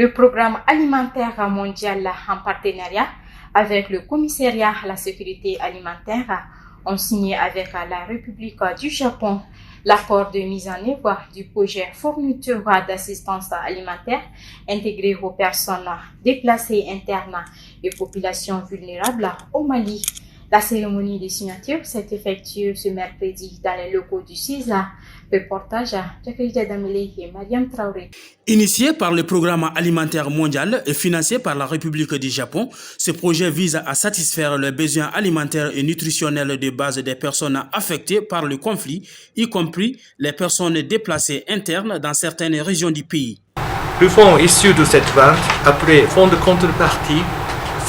Le programme alimentaire mondial en partenariat avec le commissariat à la sécurité alimentaire ont signé avec la République du Japon l'accord de mise en œuvre du projet fourniture d'assistance alimentaire intégré aux personnes déplacées internes et populations vulnérables au Mali. La cérémonie de signature s'est effectuée ce mercredi dans les locaux du CISA. Reportage Jacques Damele et Mariam Traoré. Initié par le programme alimentaire mondial et financé par la République du Japon, ce projet vise à satisfaire les besoins alimentaires et nutritionnels de base des personnes affectées par le conflit, y compris les personnes déplacées internes dans certaines régions du pays. Le fonds issu de cette vente, appelé fonds de contrepartie,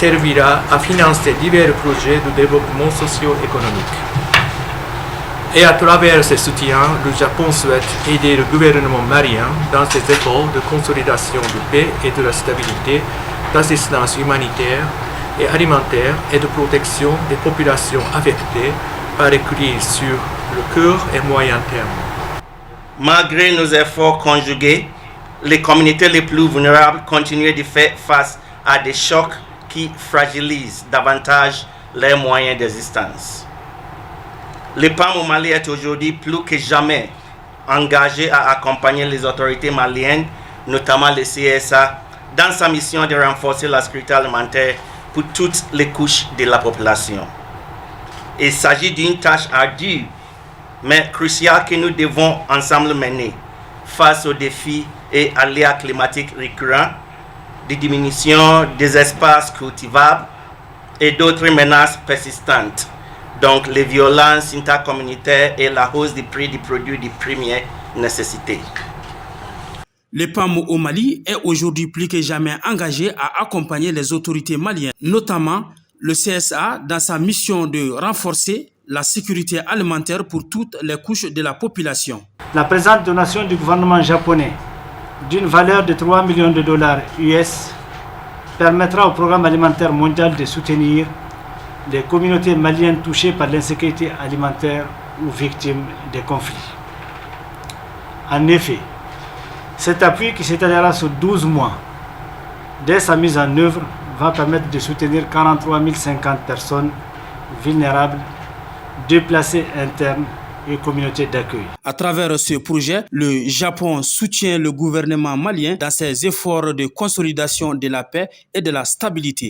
servira à financer divers projets de développement socio-économique. Et à travers ces soutiens, le Japon souhaite aider le gouvernement malien dans ses efforts de consolidation de paix et de la stabilité, d'assistance humanitaire et alimentaire et de protection des populations affectées par les crises sur le court et moyen terme. Malgré nos efforts conjugués, les communautés les plus vulnérables continuent de faire face à des chocs qui fragilisent davantage leurs moyens d'existence. Le PAM au Mali est aujourd'hui plus que jamais engagé à accompagner les autorités maliennes, notamment le CSA, dans sa mission de renforcer la sécurité alimentaire pour toutes les couches de la population. Il s'agit d'une tâche ardue, mais cruciale que nous devons ensemble mener face aux défis et aléas climatiques récurrents, de diminution des espaces cultivables et d'autres menaces persistantes, donc les violences intercommunautaires et la hausse des prix des produits de première nécessité. Le PAM au Mali est aujourd'hui plus que jamais engagé à accompagner les autorités maliennes, notamment le CSA, dans sa mission de renforcer la sécurité alimentaire pour toutes les couches de la population. La présente donation du gouvernement japonais d'une valeur de 3 millions de dollars US permettra au programme alimentaire mondial de soutenir les communautés maliennes touchées par l'insécurité alimentaire ou victimes des conflits. En effet, cet appui qui s'étalera sur 12 mois dès sa mise en œuvre va permettre de soutenir 43 050 personnes vulnérables, déplacées internes et communautés d'accueil. À travers ce projet, le Japon soutient le gouvernement malien dans ses efforts de consolidation de la paix et de la stabilité.